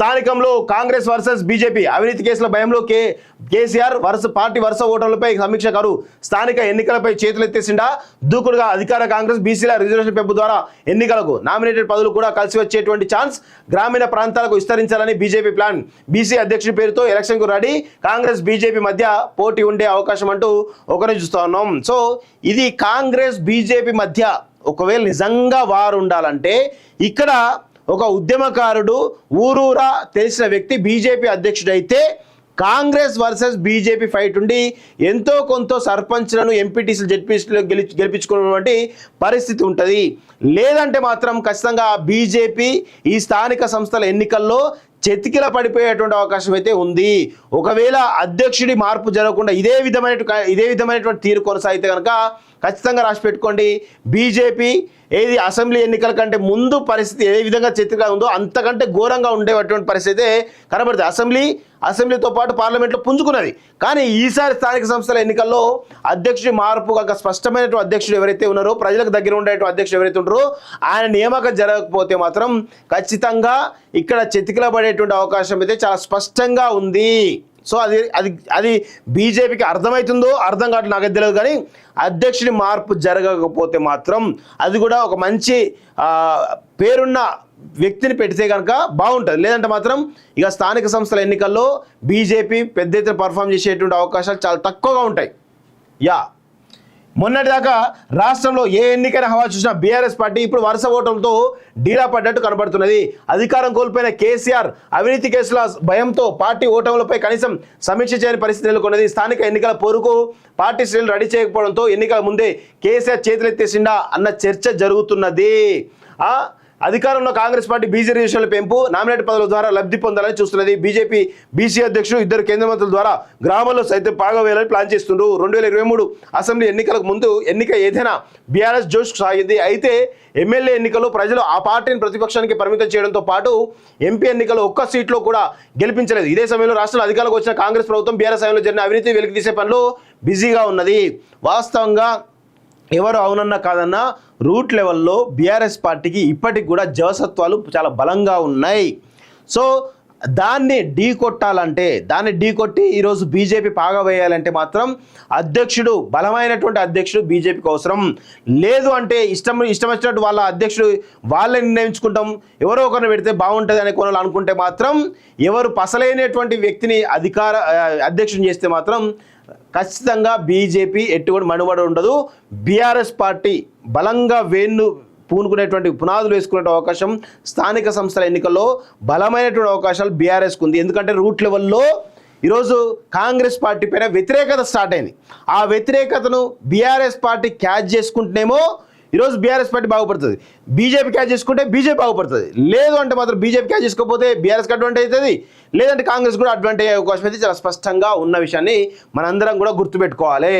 స్థానికంలో Congress versus BJP అవినీతి కేసుల భయంలో కేసీఆర్ పార్టీ వరుస ఓటర్లపై సమీక్ష కారు స్థానిక ఎన్నికలపై చేతులెత్తేసిండా దూకుడుగా అధికార కాంగ్రెస్ బీసీల రిజర్వేషన్ పెంపు ద్వారా ఎన్నికలకు నామినేటెడ్ పదవులు కూడా కలిసి వచ్చేటువంటి ఛాన్స్ గ్రామీణ ప్రాంతాలకు విస్తరించాలని బీజేపీ ప్లాన్ బీసీ అధ్యక్షుడి పేరుతో ఎలక్షన్కు రెడీ కాంగ్రెస్ బీజేపీ మధ్య పోటీ ఉండే అవకాశం అంటూ ఒకరిని చూస్తా ఉన్నాం. సో ఇది కాంగ్రెస్ బీజేపీ మధ్య ఒకవేళ నిజంగా వారు ఉండాలంటే ఇక్కడ ఒక ఉద్యమకారుడు ఊరూరా తెలిసిన వ్యక్తి బీజేపీ అధ్యక్షుడైతే కాంగ్రెస్ వర్సెస్ బీజేపీ ఫైట్ ఉండి ఎంతో కొంత సర్పంచ్లను ఎంపీటీసీలు జెడ్పీటీసీలు గెలిపించుకున్నటువంటి పరిస్థితి ఉంటుంది. లేదంటే మాత్రం ఖచ్చితంగా బీజేపీ ఈ స్థానిక సంస్థల ఎన్నికల్లో చెతికిల పడిపోయేటువంటి అవకాశం అయితే ఉంది. ఒకవేళ అధ్యక్షుడి మార్పు జరగకుండా ఇదే విధమైనటువంటి తీరు కొనసాగితే కనుక ఖచ్చితంగా రాసి పెట్టుకోండి, బీజేపీ ఏది అసెంబ్లీ ఎన్నికల కంటే ముందు పరిస్థితి ఏ విధంగా చెతిగా ఉందో అంతకంటే ఘోరంగా ఉండేటువంటి పరిస్థితి కనబడుతుంది. అసెంబ్లీతో పాటు పార్లమెంట్లో పుంజుకున్నది. కానీ ఈసారి స్థానిక సంస్థల ఎన్నికల్లో అధ్యక్షుడి మార్పు కాక స్పష్టమైనటువంటి అధ్యక్షుడు ఎవరైతే ఉన్నారో ప్రజలకు దగ్గర ఉండేటువంటి అధ్యక్షుడు ఎవరైతే ఉన్నారో ఆయన నియామకం జరగకపోతే మాత్రం ఖచ్చితంగా ఇక్కడ చెతికిల పడేటువంటి అవకాశం అయితే చాలా స్పష్టంగా ఉంది. సో అది బీజేపీకి అర్థమవుతుందో అర్థం కావట్లేదు నాకు తెలియదు. కానీ అధ్యక్షుడి మార్పు జరగకపోతే మాత్రం అది కూడా ఒక మంచి పేరున్న వ్యక్తిని పెడితే కనుక బాగుంటుంది. లేదంటే మాత్రం ఇక స్థానిక సంస్థల ఎన్నికల్లో బీజేపీ పెద్ద ఎత్తున పర్ఫామ్ చేసేటువంటి అవకాశాలు చాలా తక్కువగా ఉంటాయి. మొన్నటిదాకా రాష్ట్రంలో ఏ ఎన్నికైనా హవా చూసినా బీఆర్ఎస్ పార్టీ ఇప్పుడు వరుస ఓటర్లతో డీలా పడ్డట్టు కనబడుతున్నది. అధికారం కోల్పోయిన కేసీఆర్ అవినీతి కేసుల భయంతో పార్టీ ఓటములపై కనీసం సమీక్ష చేయని పరిస్థితి నెలకొన్నది. స్థానిక ఎన్నికల పోరుకు పార్టీ శ్రేణులు రెడీ చేయకపోవడంతో ఎన్నికల ముందే కేసీఆర్ చేతులెత్తేసిండా అన్న చర్చ జరుగుతున్నది. అధికారంలో కాంగ్రెస్ పార్టీ బీసీ రిజర్వేషన్ల పెంపు నామినేట్ పదవుల ద్వారా లబ్ధి పొందాలని చూస్తున్నది. బీజేపీ బీసీ అధ్యక్షుడు ఇద్దరు కేంద్ర మంత్రుల ద్వారా గ్రామాల్లో సైతం పాగా వేయాలని ప్లాన్ చేస్తుండ్రు. 2023 అసెంబ్లీ ఎన్నికలకు ముందు ఎన్నిక ఏదైనా బీఆర్ఎస్ జోష్కు సాగింది. అయితే ఎమ్మెల్యే ఎన్నికల్లో ప్రజలు ఆ పార్టీని ప్రతిపక్షానికి పరిమితం చేయడంతో పాటు ఎంపీ ఎన్నికల్లో ఒక్క సీట్లో కూడా గెలిపించలేదు. ఇదే సమయంలో రాష్ట్రంలో అధికారంలోకి వచ్చిన కాంగ్రెస్ ప్రభుత్వం బీఆర్ఎస్ సమయంలో జరిగిన అవినీతి వెలికి తీసే పనిలో బిజీగా ఉన్నది. వాస్తవంగా ఎవరు అవునన్నా కాదన్నా రూట్ లెవెల్లో బీఆర్ఎస్ పార్టీకి ఇప్పటికి కూడా జవసత్వాలు చాలా బలంగా ఉన్నాయి. సో దాన్ని ఢీకొట్టి ఈరోజు బీజేపీ పాగా వేయాలంటే మాత్రం బలమైనటువంటి అధ్యక్షుడు బీజేపీకి అవసరం. లేదు అంటే ఇష్టం వచ్చినట్టు వాళ్ళ అధ్యక్షుడు వాళ్ళని నిర్ణయించుకుంటాం ఎవరో ఒకరిని పెడితే బాగుంటుంది అనే కొనలు అనుకుంటే మాత్రం ఎవరు పసలైనటువంటి వ్యక్తిని అధ్యక్షుని చేస్తే మాత్రం ఖచ్చితంగా బీజేపీ ఎటువంటి మనుగడ ఉండదు. బీఆర్ఎస్ పార్టీ బలంగా పూనుకునేటువంటి పునాదులు వేసుకునే అవకాశం స్థానిక సంస్థల ఎన్నికల్లో బలమైనటువంటి అవకాశాలు బీఆర్ఎస్కు ఉంది. ఎందుకంటే రూట్ లెవెల్లో ఈరోజు కాంగ్రెస్ పార్టీ పైన వ్యతిరేకత స్టార్ట్ అయింది. ఆ వ్యతిరేకతను బీఆర్ఎస్ పార్టీ క్యాచ్ చేసుకుంటేనేమో ఈరోజు బీఆర్ఎస్ పార్టీ బాగుపడుతుంది, బీజేపీ క్యాచ్ చేసుకుంటే బీజేపీ బాగుపడుతుంది. లేదు అంటే మాత్రం బీజేపీ క్యాచ్ చేసుకోకపోతే బీఆర్ఎస్కి అడ్వాంటేజ్ అవుతుంది, లేదంటే కాంగ్రెస్ కూడా అడ్వాంటేజ్ అయ్యే అవకాశం అయితే చాలా స్పష్టంగా ఉన్న విషయాన్ని మనందరం కూడా గుర్తుపెట్టుకోవాలి.